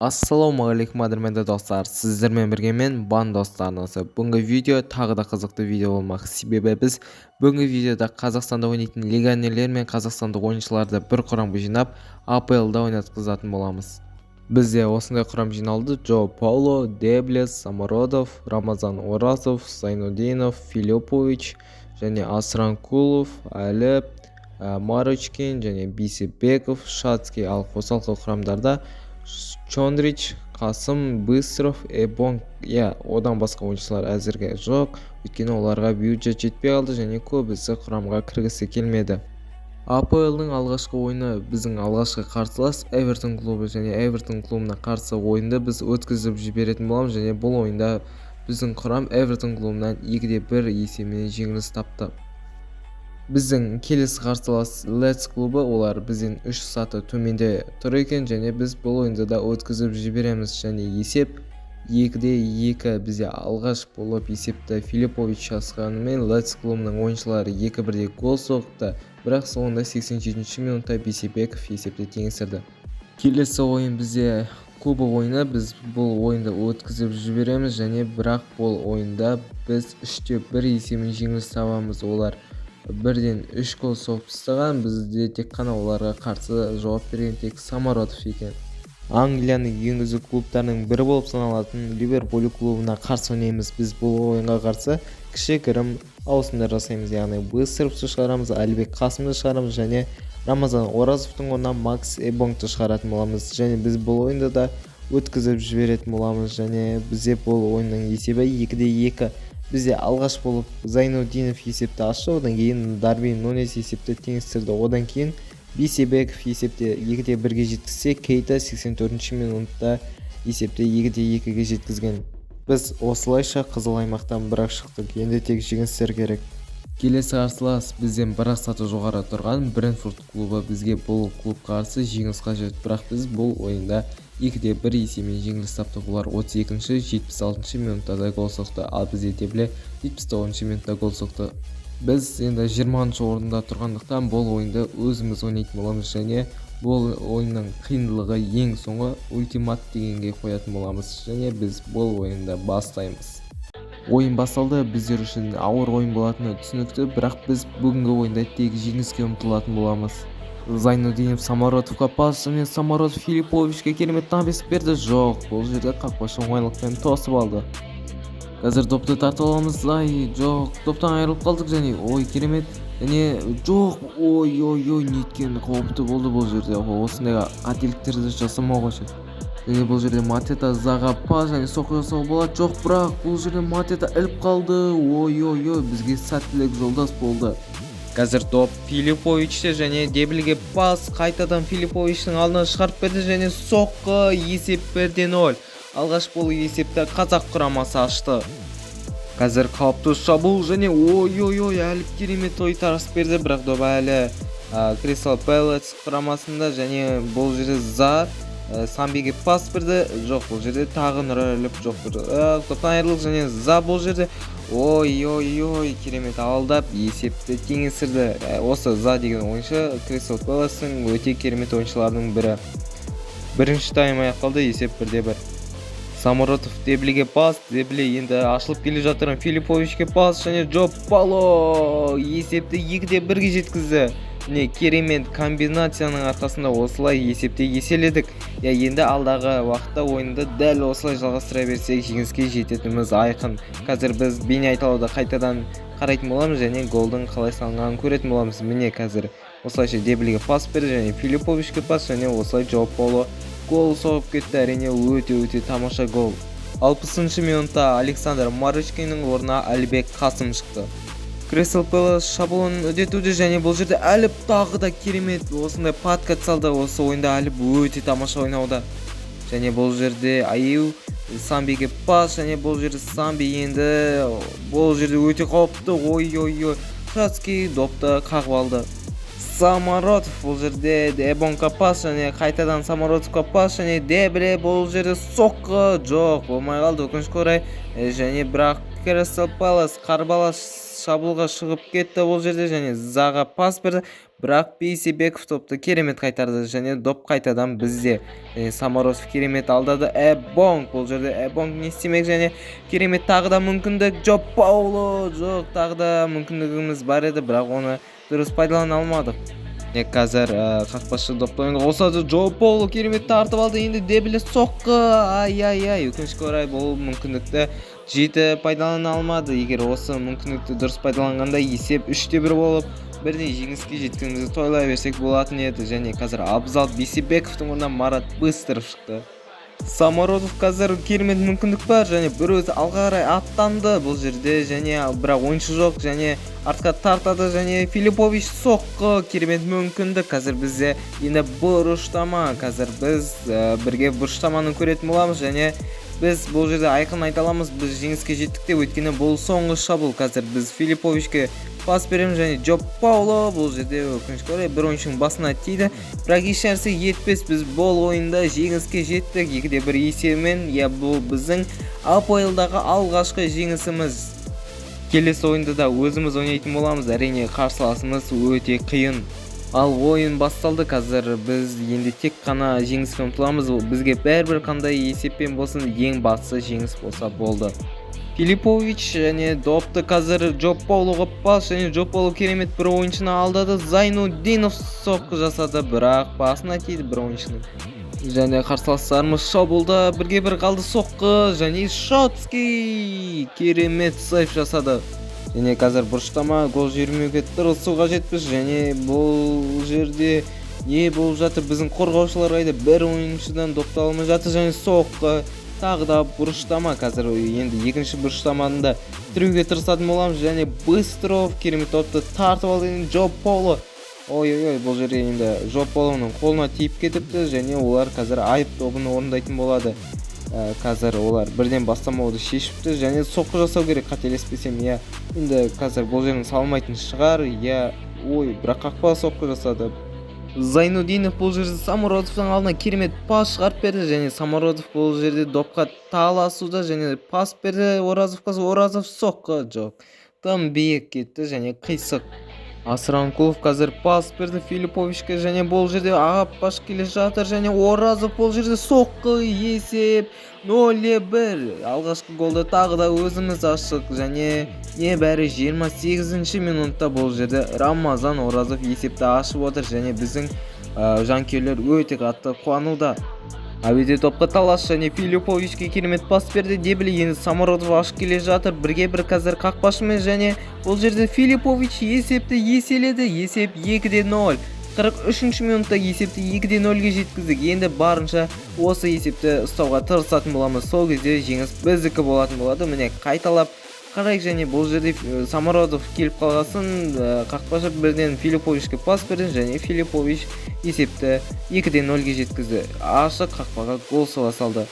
Ассалаумағалейкум қадірменді достар, сіздермен бірге мен бан достарыңыз. Бүгінгі видео тағы да қызықты видео болмақ, себебі біз бүгінгі видеода Қазақстанда ойнайтын легионерлер мен қазақстандық ойыншыларды бір құрамға жинап АПЛ-да ойнатқызатын боламыз. Бізде осындай құрам жиналды: Джо Пауло, Деблес, Самародов, Рамазан Оразов, Зайнудинов, Филиппович және Асранкулов, Әліп, Марочкин және Бейсебеков, Шацкий. Ал қосалқы құрамдарда Чондрич, Қасым, Быстров, Эбонг, одан басқа ойыншылар әзірге жоқ, өйткені оларға бюджет жетпей қалды және көбісі құрамға кіргісі келмеді. АПЛ-ның алғашқы ойыны біздің алғашқы қарсылас Эвертон клубы, және Эвертон клубына қарсы ойынды біз өткізіп жіберетін боламыз, және бұл ойында біздің құрам Эвертон клубынан 2-1 есебімен жеңіліс тапты. Біздің келесі қарсылас Летс клубы, олар бізден 3 саты төменде тұр екен, және біз бұл ойынды да өткізіп жібереміз, және есеп 2-2. Бізде алғаш болып есепті Филиппович ашқанымен Летс клубының ойыншылары 2-1 гол соқты, бірақ соңында 87-ші минутта Бейсебеков есепті теңестірді. Келесі ойын бізде кубок ойыны, біз бұл ойынды өткізіп жібереміз, және бірақ бұл ойында біз 3-1 есебімен жеңіліс табамыз. Олар 1-3 гол соғып тастаған, бізде тек қана оларға қарсы жауап берген тек Самародов екен. Англияның ең үздік клубтарының бірі болып саналатын Ливерпуль клубына қарсы ойнаймыз. Біз бұл ойынға қарсы кішігірім ауысымдар жасаймыз, яғни Быстровты шығарамыз, Әлібек Қасымды шығарамыз және Рамазан Оразовтың орнына Макс Эбонгты шығаратын боламыз, және біз бұл ойынды да өткізіп жіберетін боламыз, және бізде бұл ойынның есебі 2-2. Бізде алғаш болып Зайнудинов есепті ашты, одан кейін Дарвин Нунес есепті теңестірді, одан кейін Бейсебеков есепте 2-1-ге жеткізсе, Кейта 84-ші минутта есепте 2-2-ге жеткізген. Біз осылайша қызыл аймақтан бірақ шықтық, енді тек жеңістер керек. Келесі қарсылас бізден бірақ саты жоғары тұрған Брентфорд клубы. Бізге бұл клуб қарсы жеңіліс қажет, бірақ біз бұл ойында 2-1 есебімен жеңіліс таптық. Олар 32-ші, 76-ші минуттарда гол соқты, ал бізде Дебле 79-ші минутта гол соқты. Біз енді 20-ші орында тұрғандықтан бұл ойынды өзіміз ойнайтын боламыз, және бұл ойынның қиындылығы ең соңғы ультимат дегенге қоятын боламыз, және біз бұл ойында бастаймыз. Ойын басталды, біздер үшін ауыр ойын болатыны түсінікті, бірақ біз бүгінгі ойында тек жеңіске ұмтылатын боламыз. Зайнудинов Самародовқа пас, және Самародов Филипповичке керемет табыс берді. Жоқ, бұл жерде қақпашы оңайлықпен тосып алды. Қазір допты тартып аламыз. Жоқ, топтан айырылып қалдық, және керемет, және жоқ, неткен қауіпті болды бұл жерде. Осындай қателіктерді жасамау қажет. Және бұл жерде Матета Заға пас және соққы жасауға болады. Жоқ, бірақ бұл жерде Матета іліп қалды. Бізге сәттілік жолдас болды. Қазір топ Филипповичте, және Деблеге пас, қайтадан Филипповичтің алдына шығарып берді, және соққы, есеп 1-0. Алғаш бұл есепті қазақ құрамасы ашты. Қазір қауіпті шабуыл, және Әліп керемет тойтарыс берді, бірақ доп әлі Кристал Пэлас құрамасында, және бұл жерде Зар Самбиге пас берді. Жоқ, бұл жерде тағы Нұрәліп жоқ, топтан айырылық, және За бұл жерде керемет алдап есепті теңестірді. Осы За деген ойыншы Кристал Пэластың өте керемет ойыншыларының бірі. Бірінші тайм аяқталды, есеп 1-1. Самародов Деблеге пас, Дебле енді ашылып келе жатырын Филипповичке пас, және Джо Пауло есепті 2-1-ге жеткізді. Керемет комбинацияның арқасында осылай есепте еселедік. Енді алдағы уақытта ойынды дәл осылай жалғастыра берсек, жеңіске жететініміз айқын. Қазір біз бейнеайталауды қайтадан қарайтын боламыз, және голдың қалай салынғанын көретін боламыз. Қазір осылайша Деблеге пас берді, және Филипповичке пас, және осылай Джо Пауло гол соғып кетті. Әрине өте тамаша гол. 60-ші минутта Александр Марочкиннің орнына Әлібек Қасым шықты. Кристал Пэлас шабуылын үдетуде, және бұл жерде Әліп тағы да керемет осындай подкат салды. Осы ойында Әліп өте тамаша ойнауда. Және бұл жерде Аю Самбиге пас, және бұл жерде Самби енді бұл жерде өте қауіпті. Шацкий допты қағып алды. Самародов бұл жерде Эбонгқа пас, және қайтадан Самародовқа пас, және Дебле бұл жерде соққы. Жоқ, болмай қалды өкінішке орай, және бірақ Кристал Палас қарбалас шабуылға шығып кетті бұл жерде және Заға пас берді, бірақ Бейсебеков топты керемет қайтарды және доп қайтадан бізде. Саморозов керемет алдады. Эбонг бұл жерде Эбонг не істемек және керемет тағы да мүмкіндік. Джо Пауло жоқ, тағы да мүмкіндігіміз бар еді, бірақ оны дұрыс пайдалана алмадық. Қазір қақпашы допты ойынға қосады. Джо Пауло керемет тартып алды. Енді дебілі соққы. Ай, өкінішке орай бұл мүмкіндікті жеті пайдалана алмады. Егер осы мүмкіндікті дұрыс пайдаланғанда есеп 3-1 болып, бірден жеңіске жеткенімізді тойлай берсек болатын еді. Және қазір Абзал Бейсебековтың орнына Марат Быстров шықты. Самородов қазір керемет мүмкіндік бар және бір өзі алға қарай аттанды бұл жерде және бірақ ойыншы жоқ және артқа тартады және Филиппович соққы керемет мүмкіндік. Қазір бізде енді бұрыштама. Қазір біз бірге бұрыштаманы көретін боламыз және біз бұл жерде айқын айта аламыз, біз жеңіске жеттік деп, өйткені бұл соңғы шабуыл. Қазір біз Филипповичке пас береміз және Джо Пауло бұл жерде өкінішке орай бір ойыншының басына тиді, бірақ ешнәрсе етпес. Біз бұл ойында жеңіске жеттік 2-1 есебімен. Бұл біздің АПЛ-дағы алғашқы жеңісіміз. Келесі ойында да өзіміз ойнайтын боламыз. Әрине қарсыласымыз өте қиын. Ал ойын басталды. Қазір біз енді тек қана жеңіске ұмтыламыз. Бізге бәрібір қандай есеппен болсын, ең бастысы жеңіс болса болды. Филиппович және допты қазір Джо Паулоға пас және Джо Пауло керемет бір ойыншыны алдады. Зайнуддинов соққы жасады, бірақ басына тиді бір ойыншының. Және қарсыластарымыз шабуылда 1-1 қалды. Соққы және Шотский керемет сейв жасады. Және қазір бұрыштама гол жібермеуге тырысуға жетпіз және бұл жерде не болып жатыр? Біздің қорғаушылар қайда? Бір ойыншыдан допты алмай жатыр және соққы. Тағы да бұрыштама. Қазір енді екінші бұрыштаманы тіреуге тырысатын боламыз және Быстров керемет допты тартып алды. Джо Пауло. Ой, бұл жерде енді Джо Паулоның қолына тиіп кетіпті және олар қазір айып добын орындайтын болады. Қазір олар бірден бастамауды шешіпті және соққы жасау керек, қателеспесем. Енді қазір бұл жерін салмайтын шығар. Бірақ қақпа соққы жасады. Зайнуддинов бұл жерде Самородовтың алдына керемет пас шығарып берді және Самородов бұл жерде допқа таласуда және пас берді Оразовқа. Оразов соққы жоқ, тым биік кетті және қисық. Асранкулов қазір пас берді Филипповичке және бұл жерде ағап баш келе жатыр және Оразов бұл жерде соққы. Есеп 0-1. Алғашқы голды тағы да өзіміз аштық және небәрі 28-ші минутта бұл жерде Рамазан Оразов есепті ашып отыр және біздің жанкүйерлер өте қатты қуануда. Әуеде топқа талас және Филипповичке керемет пас берді. Дебілі енді Самородов ашып келе жатыр 1-1 қазір қақпашымен және бұл жерде Филиппович есепті еселеді. Есеп 2-0. 43-ші минутта есепті 2-0-ге жеткіздік. Енді барынша осы есепті ұстауға тырысатын боламыз. Сол кезде жеңіс біздікі болатын болады. Міне қайталап қарайық және бұл жерде Самородов келіп қалғасын, қақпашы бірден Филипповичке пас берді және Филиппович есепті 2-0-ге жеткізді. Ашық қақпаға гол соға салды.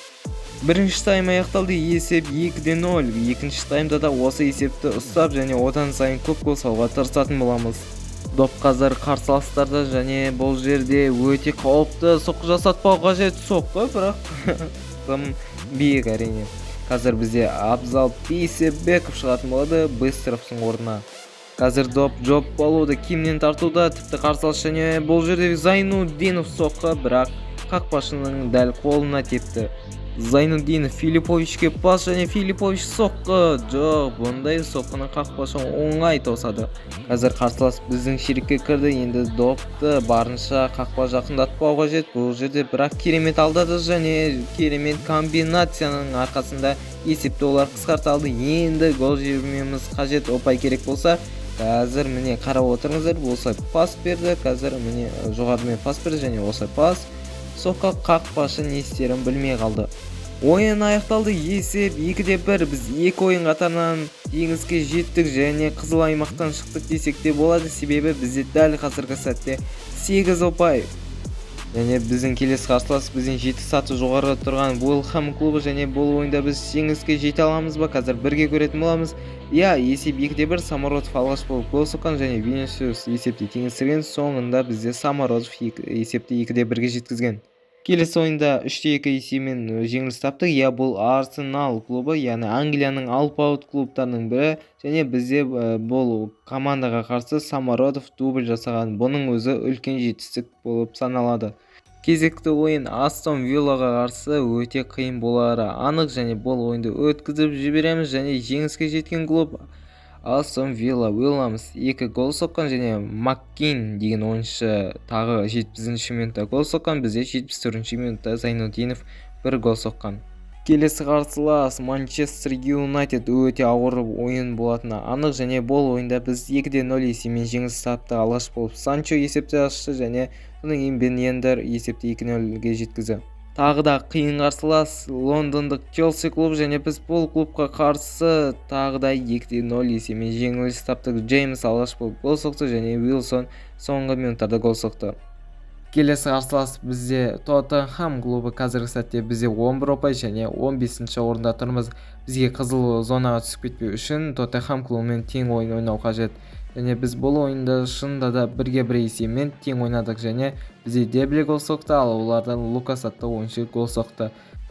Бірінші тайм аяқталды, есеп 2-0. Екінші таймда да осы есепті ұстап және одан сайын көп гол соғуға тырысатын боламыз. Доп қазір қарсыластарда және бұл жерде өте қауіпті соққы жасатпау қажет. Соққы, бірақ тым биік әрине. Қазір бізде Абзал Бейсебеков шығатын болады Быстровтың орнына. Қазір доп Джо Паулоды кимнен тартуда, тіпті қарсылас және бұл жерде Зайнуддинов соққы, бірақ қақпашының дәл қолына тепті. Зайнуддинов Филипповичке пас және Филиппович соққы. Жоқ, бұндай соққыны қақпашы оңай тосады. Қазір қарсылас біздің ширекке кірді. Енді допты барынша қақпа жақындатпау қажет. Бұл жерде бірақ керемет алдады және керемет комбинацияның арқасында есепті олар қысқарта алды. Енді гол жібермеуіміз қажет. Ұпай керек болса, қазір міне қарап отырыңыздар. Осылай пас берді. Қазір міне жоғарымен пас берді және осылай пас. Соққы, қақпашы не істерін білмей қалды. Ойын аяқталды, есеп 2-1. Біз екі ойын қатарынан жеңіске жеттік және қызыл аймақтан шықтық десек те болады, себебі бізде дәл қазіргі сәтте 8 ұпай. Және біздің келесі қарсылас бізден 7 саты жоғары тұрған Уэлхэм клубы және бұл ойында біз жеңіске жете аламыз ба? Қазір бірге көретін боламыз. Есеп 2-1. Самородов алғаш болып гол соққан және Винисиус есепті теңестірген. Соңында бізде Самородов есепті 2-1-ге жеткізген. Келесі ойында 3-2 есебімен жеңіліс таптық. Иә, бұл Арсенал клубы, яғни Англияның алпауыт клубтарының бірі, және бізде бұл командаға қарсы Самародов дубль жасаған. Бұның өзі үлкен жетістік болып саналады. Кезекті ойын Астон Виллаға қарсы өте қиын болары анық, және бұл ойынды өткізіп жібереміз. Және жеңіске жеткен клуб Астон Вилла. Уильямс 2 гол соққан, және Маккин деген ойыншы тағы 70-ші минутта гол соққан. Бізде 74-ші минутта Зайнуддинов 1 гол соққан. Келесі қарсылас Манчестер Юнайтед. Өте ауыр ойын болатыны анық, және бұл ойында біз 2-0 есебімен жеңіліс тапты. Алғаш болып Санчо есепті ашты, және содан кейін Бен Йеддер есепті 2-0-ге жеткізді. Тағы да қиын қарсылас лондондық Челси клубы, және біз бұл клубқа қарсы тағы да 2-0 есебімен жеңіліс таптық. Джеймс алғаш болып гол соқты, және Уилсон соңғы минуттарда гол соқты. Келесі қарсылас бізде Тоттенхам клубы. Қазіргі сәтте бізде 11 ұпай және 15-ші орында тұрмыз. Бізге қызыл зонаға түсіп кетпеу үшін Тоттенхам клубымен тең ойын ойнау қажет. Және біз бұл ойында шынында да 1-1 есебімен тең ойнадық, және бізде Дебле гол соқты, ал олардан Лукас атты ойыншы гол соқты.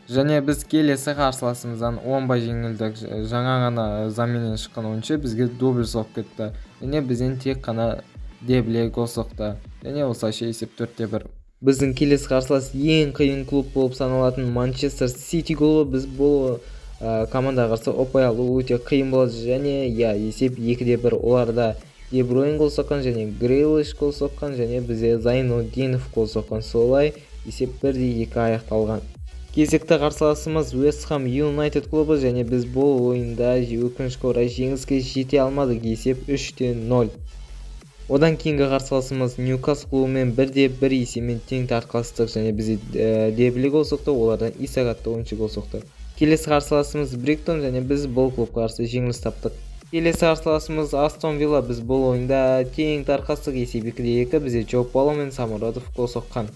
Және біз келесі қарсыласымыздан оңбай жеңілдік. Жаңа ғана заменнен шыққан ойыншы бізге дубль соғып кетті, және бізден тек қана Дебле гол соқты, және осылайша есеп 4-1. Біздің келесі қарсылас ең қиын клуб болып саналатын Манчестер Сити клубы. Біз бұл командаға қарсы ұпай алу өте қиын болады, және есеп 2-1. Оларда Де Бройн гол соққан, және Грейлиш гол соққан, және бізде Зайнуддинов гол соққан. Солай есеп 1-2 аяқталған. Кезекті қарсыласымыз Вест Хэм Юнайтед клубы, және біз бұл ойында өкінішке орай жеңіске жете алмадық. Есеп 3-0. Одан кейінгі қарсыласымыз Ньюкасл клубымен 1-1 есебімен тең тарқастық, және бізде Дебле гол соқты, олардан Исак атты ойыншы гол соқты. Келесі қарсыласымыз Бриктон, және біз бұл клубқа қарсы жеңіліс таптық. Келесі қарсыласымыз Астон Вилла. Біз бұл ойында тең тарқастық. Есеп 2-2. Бізде Джоп Пало мен Самародов гол соққан.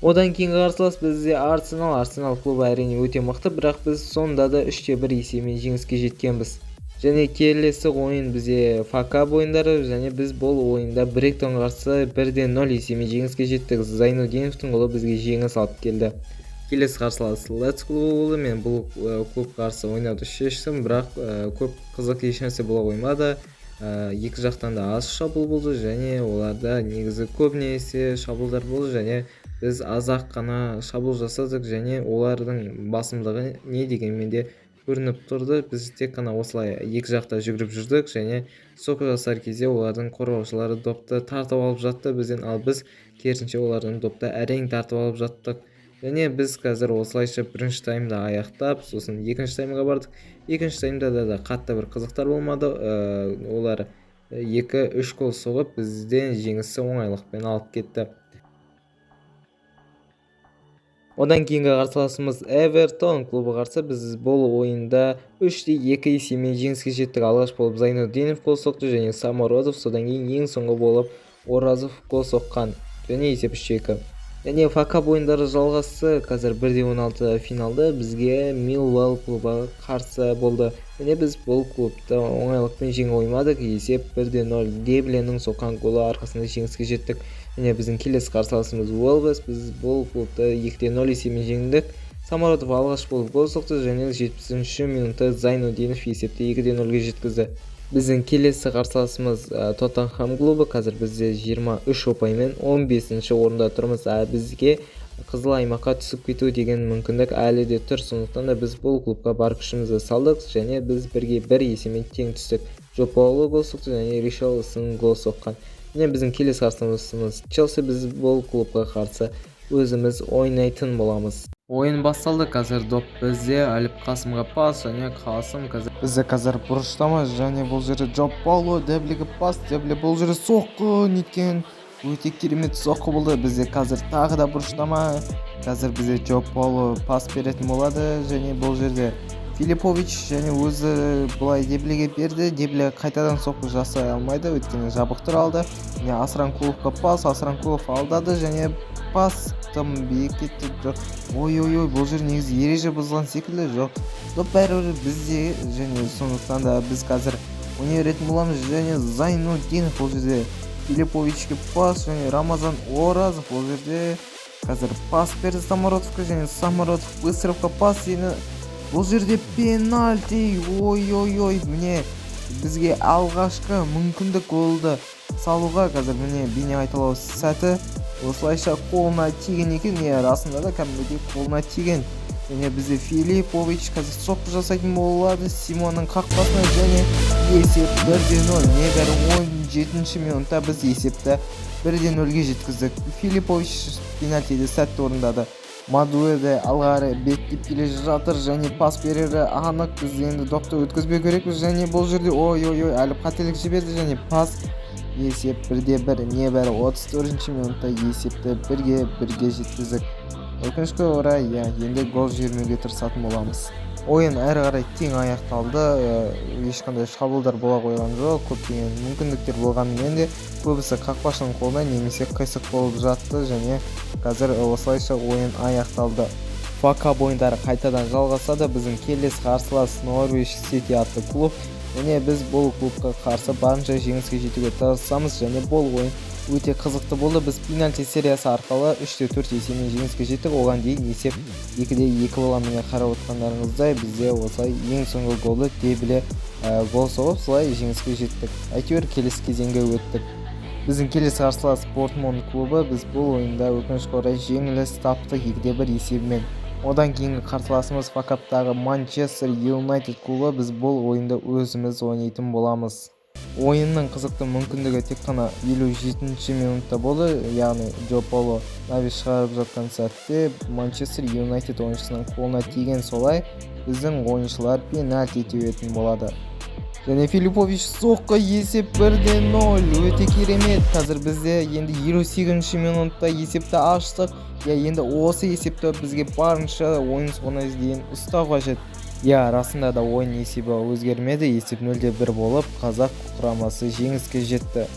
Одан кейінгі қарсылас бізде Арсенал. Арсенал клубы әрине өте мықты, бірақ біз сонда да 3-1 есебімен жеңіске жеткенбіз. Және келесі ойын бізде ФК ойындары, және біз бұл ойында Брайтон қарсы 1-0 есебімен жеңіске жеттік. Зайнуддиновтың голы бізге жеңіс алып келді. Келесі қарсылас Летс клубы болды. Мен бұл клуб қарсы ойнауды шештім, бірақ көп қызық ешнәрсе бола қоймады. Екі жақтан да аз шабуыл болды, және оларда негізі көбінесе шабуылдар болды, және біз аз-ақ қана шабуыл жасадық, және олардың басымдығы не дегенмен де көрініп тұрды. Біз тек қана осылай екі жақта жүгіріп жүрдік, және соққы жасар кезде олардың қорғаушылары допты тартып алып жатты бізден, ал біз керісінше олардың допты әрең тартып алып жаттық. Және біз қазір осылайша бірінші таймда аяқтап, сосын екінші таймға бардық. Екінші таймда да қатты бір қызықтар болмады. Олар 2-3 гол соғып бізден жеңісті оңайлықпен алып кетті. Одан кейінгі қарсыласымыз Эвертон клубы қарсы біз бұл ойында 3-2 есебімен жеңіске жеттік. Алғаш болып Зайнуддинов гол соқты, және Самародов, содан кейін ең соңғы болып Оразов гол соққан, және есеп 3-2. Және ФК ойындары жалғасы. Қазір 1-16 финалда бізге Милуэлл клубы қарсы болды, және біз бұл клубты оңайлықпен жеңе қоймадық. Есеп 1-0. Дебленің соққан голы арқасында жеңіске жеттік. Және біздің келесі қарсыласымыз Уэльс. Біз бұл клубты 2-0 есебімен жеңдік. Самародов алғаш болып гол соқты, және 70-ші минутта Зайнуддинов есепті 2-0-ге жеткізді. Біздің келесі қарсыласымыз Тоттенхам клубы. Қазір бізде 23 ұпаймен 15-ші орында тұрмыз. Бізге қызыл аймаққа түсіп кету деген мүмкіндік әлі де тұр. Сондықтан да біз бұл клубқа бар күшімізді салдық, және біз 1-1 есебімен тең түстік. Джо Пауло гол соқты, және Ришарлисон гол соққан. Және біздің келесі қарсыласымыз Челси. Біз бұл клубқа қарсы өзіміз ойнайтын боламыз. Ойын басталды. Қазір доп бізде. Әліп Қасымға пас, және Қасым бізде қазір бұрыштама, және бұл жерде Джо Пауло. Деблеге пас, Дебле бұл жерде соққы неткен өте керемет соққы болды. Бізде қазір тағы да бұрыштама. Қазір бізде Джо Пауло пас беретін болады, және бұл жерде Филиппович және өзі бұлай Деблеге берді. Дебле қайтадан соққы жасай алмайды, өйткені жабықтыра алды. Асранкуловқа пас, Асранкулов алдады, және пас тым биік кетті. Ой-ой-ой, бұл жер негізі ереже бұзылған секілді. Жоқ, доп бәрібір бізде, және сондықтан да біз қазір ойнай беретін боламыз. Және Зайнуддинов бұл жерде Филипповичке пас, және Рамазан Оразов бұл жерде қазір пас берді Самородовқа, және Самородов Быстровқа пас. Енді бұл жерде пенальти. Ой, міне бізге алғашқы мүмкіндік болды салуға. Қазір міне бейне қайталау сәті осылайша қолына тиген екен. Расында да кәдімгідей қолына тиген. Және бізде Филиппович қазір соққы жасайтын болады Симонның қақпасына, және есеп 1-0. Небәрі 17-ші минутта біз есепті 1-0-ге жеткіздік. Филиппович пенальтиді сәтті орындады. Мадуэде алғары беттеп келе жатыр, және пас берері анық. Біз енді допты өткізбеу керекпіз, және бұл жерде әлі қателік жіберді, және пас. Есеп 1-1. Небәрі 34-ші минутта есепті 1-1-ге жеткіздік. Өкінішке орай, енді гол жібермеуге тырысатын боламыз. Ойын әрі қарай тең аяқталды. Ешқандай шабуылдар бола қойған жоқ. Көптеген мүмкіндіктер болғанымен де көбісі қақпашының қолына немесе қисық болып жатты, және қазір осылайша ойын аяқталды. ФК ойындары қайтадан жалғасады. Біздің келесі қарсылас Норвич Сити атты клуб. Және біз бұл клубқа қарсы барынша жеңіске жетуге тырысамыз, және бұл ойын өте қызықты болды. Біз пенальти сериясы арқылы 3-4 есебімен жеңіске жеттік. Оған дейін есеп 2-2 боламын. Қарап отырғандарыңыздай бізде осылай ең соңғы голды Дебеле гол соғып солай жеңіске жеттік. Әйтеуір келесі кезеңге өттік. Біздің келесі қарсылас Портмон клубы. Біз бұл ойында өкінішке орай жеңіліс таптық 2-1 есебімен. Одан кейінгі қарсыласымыз факаптағы Манчестер Юнайтед клубы. Біз бұл ойында өзіміз ойнайтын боламыз. Ойынның қызықты мүмкіндігі тек қана 57-ші минутта болды. Яғни Джо Поло Навис шығарып жатқан сәтте Манчестер Юнайтед ойыншысының қолына тиген, солай біздің ойыншылар пенальти теуетін болады. Және Филиппович соққы, есеп 1-0. Өте керемет. Қазір бізде енді 58-ші минутта есепті аштық. Енді осы есепті бізге барынша ойын соңына дейін ұстау қажет. Расында да ойын есебі өзгермеді. Есеп 0-1 болып, қазақ құрамасы жеңіске жетті.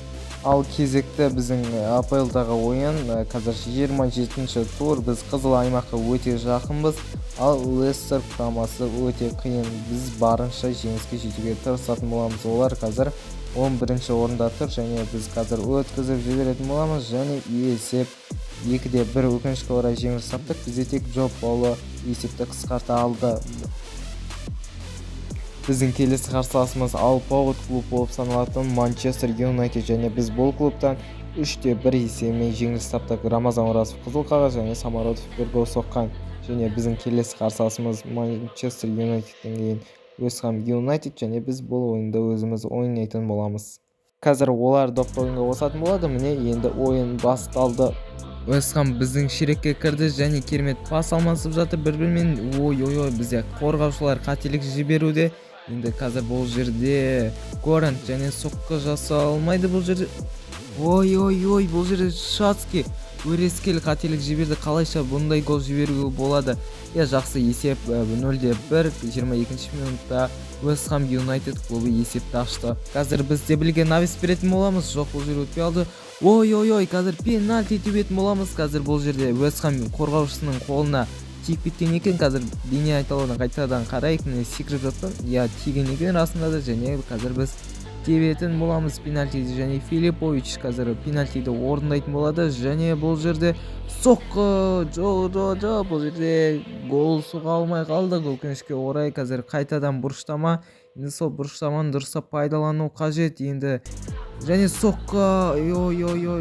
Ал кезекті біздің АПЛ-дағы ойын қазір 27-ші тур. Біз қызыл аймаққа өте жақынбыз, ал Лестер құрамасы өте қиын. Біз барынша жеңіске жетуге тырысатын боламыз. Олар қазір 11-ші орында тұр, және біз қазір өткізіп жіберетін боламыз, және есеп 2-1. Өкінішке орай жеңіліс таптық. Бізде тек Джо Поло есепті қысқарта алды. Біздің келесі қарсыласымыз Алпауыт клуб болып саналатын Манчестер Юнайтед, және біз бұл клубтан 3-1 есебімен жеңіліс таптық. Рамазан Оразов қызыл қағаз, және Самородов бір гол соққан. Және біздің келесі қарсыласымыз Манчестер Юнайтедтен кейін Вест Хэм Юнайтед, және біз бұл ойында өзіміз ойнайтын боламыз. Қазір олар допты ойынға қосатын болады. Міне енді ойын басталды. Вест Хэм біздің ширекке кірді, және керемет пас алмасып жатыр бір-бірімен. Бізде қорғаушылар қателік жіберуде. Енді қазір бұл жерде Горант және соққы жаса алмайды. Бұл жерде бұл жерде Шацки өрескел қателік жіберді. Қалайша бұндай гол жіберуге болады? Жақсы есеп 0-1. 22-ші минутта Вест Хэм Юнайтед клубы есепті ашты. Қазір біз Дебелге Навис беретін боламыз. Жоқ, бұл жер өтпей алды. Қазір пенальти тебетін боламыз. Қазір бұл жерде Вест Хэм қорғаушысының қолына тиіп кеткен екен. Қазір бейне айталудан қайтадан қарайық. Секіріп жатқан. Тиген екен расында да, және қазір біз тебетін боламыз пенальтиді, және Филиппович қазір пенальтиді орындайтын болады, және бұл жерде соққы. Бұл жерде гол соға алмай қалды. Өкінішке орай қазір қайтадан бұрыштама. Енді сол бұрыштаманы дұрыстап пайдалану қажет енді. Және соққы.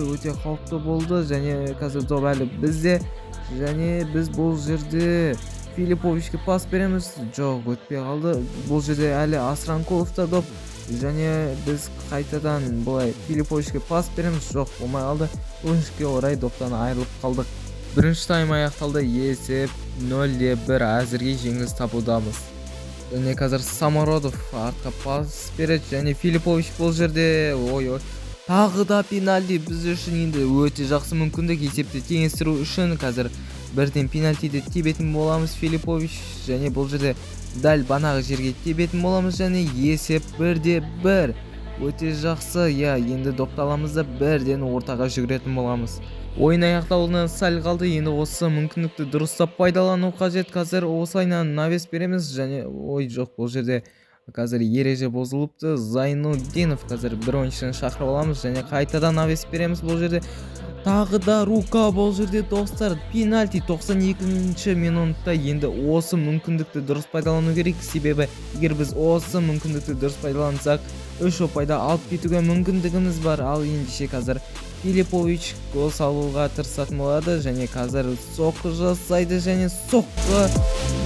Өте қауіпті болды, және қазір доп әлі бізде. Және біз бұл жерде Филипповичке пас береміз. Жоқ, өтпей қалды. Бұл жерде әлі Асранқұловта доп. Және біз қайтадан бұлай Филипповичке пас береміз. Жоқ, болмай қалды. Өкінішке орай доптан айырылып қалдық. Бірінші тайм аяқталды. Есеп 0-1. Әзірге жеңіліс табудамыз. Және қазір Самородов артқа пас береді, және Филиппович бұл жерде тағы да пенальти. Біз үшін енді өте жақсы мүмкіндік есепті теңестіру үшін. Қазір бірден пенальтиді тебетін боламыз Филиппович, және бұл жерде дәл банағы жерге тебетін боламыз, және есеп 1-1. Өте жақсы. Енді допты аламыз да бірден ортаға жүгіретін боламыз. Ойын аяқталуына сәл қалды. Енді осы мүмкіндікті дұрыстап пайдалану қажет. Қазір осылайынан Навис береміз, және жоқ, бұл жерде қазір ереже бұзылыпты. Зайнуддинов қазір бір ойыншыны шақырып аламыз, және қайтадан Навис береміз. Бұл жерде Тағы да рука бұл жерде достар. Пенальти 92-ші минутта. Енді осы мүмкіндікті дұрыс пайдалану керек, себебі егер біз осы мүмкіндікті дұрыс пайдалансақ 3 ұпайда алып кетуге мүмкіндігіміз бар. Ал ендеше қазір Филиппович гол салуға тырысатын болады және қазір соққы жасайды және соққы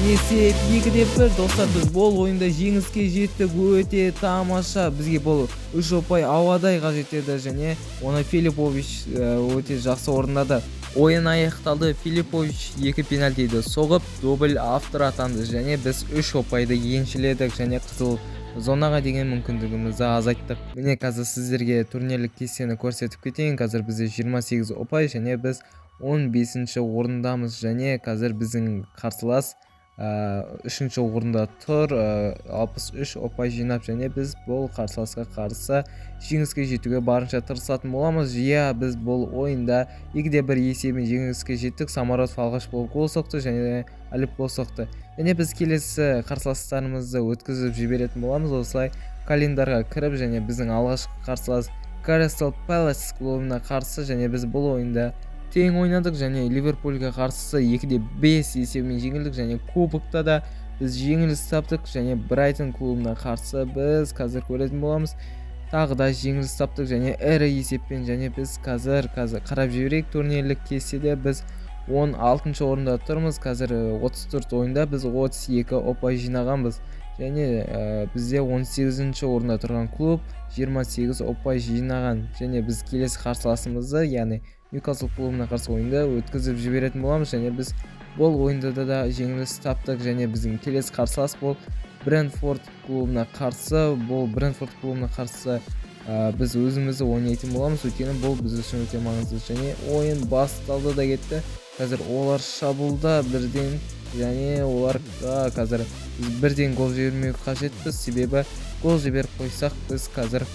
есеп 2-1. Достар, біз бұл ойында жеңіске жеттік. Өте тамаша. Бізге бұл 3 ұпай ауадай қажет еді және оны Филиппович өте жақсы орындады. Ойын аяқталды. Филиппович 2 пенальтиді соғып дубль автор атанды және біз 3 ұпайды еншіледік және қызыл зонаға деген мүмкіндігімізді азайттық. Міне қазір сіздерге турнирлік кестені көрсетіп кетейін. Қазір бізде 28 ұпай және біз 15-ші орындамыз және қазір біздің қарсылас 3-ші орында тұр, 63 ұпай жинап және біз бұл қарсыласқа қарсы жеңіске жетуге барынша тырысатын боламыз. Біз бұл ойында 2-1 есебімен жеңіске жеттік. Самарот алғаш болып гол соқты және Алип гол соқты. Және біз келесі қарсыластарымызды өткізіп жіберетін боламыз. Осылай календарға кіріп және біздің алғашқы қарсылас Crystal Palace клубына қарсы және біз бұл ойында тең ойнадық және Ливерпульге қарсы 2-5 есебімен жеңілдік және кубокта да біз жеңіліс таптық және Брайтон клубына қарсы біз қазір көретін боламыз. Тағы да жеңіліс таптық және ірі есеппен және біз қазір қарап жіберейік. Турнирлік кестеде біз 16-ші орында тұрмыз. Қазір 34 ойында біз 32 ұпай жинағанбыз және бізде 18-ші орында тұрған клуб 28 ұпай жинаған және біз келесі қарсыласымызды, яғни Ньюкасл клубына қарсы ойында өткізіп жіберетін боламыз және біз бұл ойында да жеңіліс таптық және біздің келесі қарсылас бұл Брентфорд клубына қарсы. Бұл Брентфорд клубына қарсы біз өзімізді ойнайтын боламыз, өйткені бұл біз үшін өте маңызды және ойын басталды да кетті. Қазір олар шабуылда бірден және оларға қазір біз бірден гол жібермеу қажетпіз, себебі гол жіберіп қойсақ біз қазір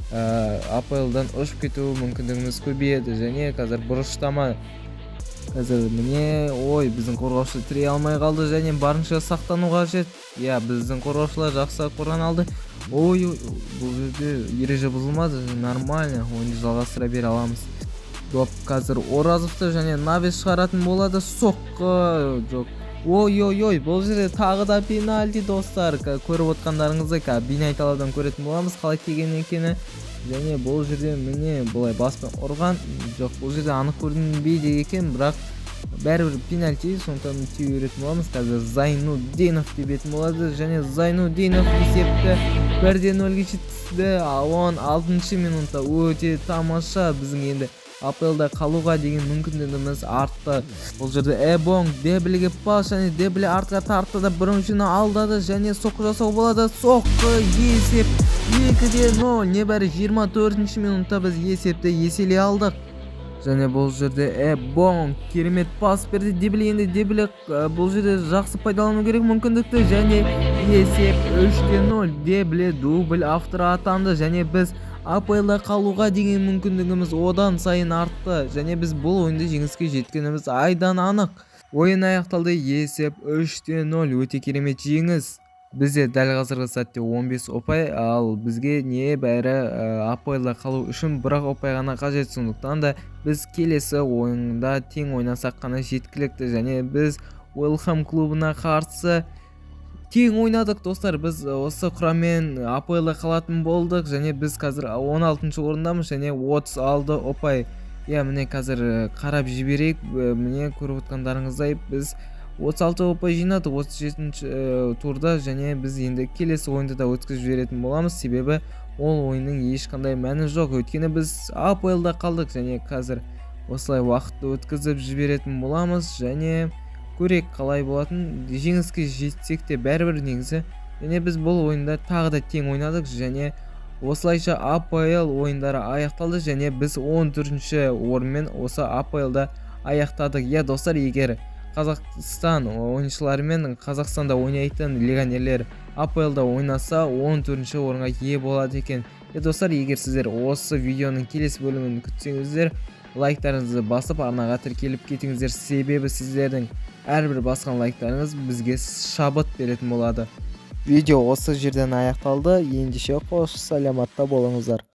АПЛ-дан ұшып кету мүмкіндігіміз көбейеді және қазір бұрыштама қазір міне біздің қорғаушы тірей алмай қалды және барынша сақтану қажет. Біздің қорғаушылар жақсы қорған алды. Бұл жерде ереже бұзылмады, нормально, ойынды жалғастыра бере аламыз. Доп қазір Оразовты және Навес шығаратын болады. Соққы жоқ. Бұл жерде тағы да пенальти достар. Көріп отқандарыңыздай бинайталадан көретін боламыз қалай тиген екені және бұл жерде міне бұлай баспен ұрған жоқ. Бұл жерде анық көрінбейді екен, бірақ бәрібір пенальти, сондықтан тие беретін боламыз. Қазір Зайнуддинов тебетін болады және Зайнуддинов есепті 1-0-ге жеткізді. 16-ші минутта өте тамаша. Біздің енді АПЛ-да қалуға деген мүмкіндігіміз артты. Бұл жерде Эбонг Деблеге пас және Дебле артқа тартты да біріншіні алдады және соққы жасау болады. Соққы есеп 2-0. Небәрі 24-ші минутта біз есепті еселей алдық. Және бұл жерде Эбонг керемет пас берді. Дебле енді Дебле бұл жерде жақсы пайдалану керек мүмкіндікті және есеп 3-0. Дебле дубль авторы атанды және біз АПЛ-да қалуға деген мүмкіндігіміз одан сайын артты және біз бұл ойында жеңіске жеткеніміз айдан анық. Ойын аяқталды, есеп 3-0. Өте керемет жеңіс. Бізде дәл қазіргі сәтте 15 ұпай, ал бізге небәрі АПЛ-да қалу үшін бірақ ұпай ғана қажет. Сондықтан да біз келесі ойында тең ойнасақ қана жеткілікті және біз Уэлхэм клубына қарсы тең ойнадық достар. Біз осы құраммен АПЛ-да қалатын болдық және біз қазір 16-ші орындамыз және 36 ұпай. Міне қазір қарап жіберейік. Міне көріп отқандарыңыздай біз 36 ұпай жинадық 37-ші турда және біз енді келесі ойында да өткізіп жіберетін боламыз, себебі ол ойынның ешқандай мәні жоқ, өйткені біз АПЛ-да қалдық және қазір осылай уақытты өткізіп жіберетін боламыз және көрек қалай болатын. Жеңіске жетсек те бәрібір негізі және біз бұл ойында тағы да тең ойнадық және осылайша АПЛ ойындары аяқталды және біз 14-ші орынмен осы АПЛ-да аяқтадық. Достар, егер Қазақстан ойыншылары мен Қазақстанда ойнайтын легионерлер АПЛ-да ойнаса 14-ші орынға ие болады екен. Достар, егер сіздер осы видеоның келесі бөлімін күтсеңіздер, лайктарыңызды басып арнаға тіркеліп кетіңіздер, себебі сіздердің әрбір басқан лайктарыңыз бізге шабыт беретін болады. Видео осы жерден аяқталды. Ендеше қош саламатта болыңыздар.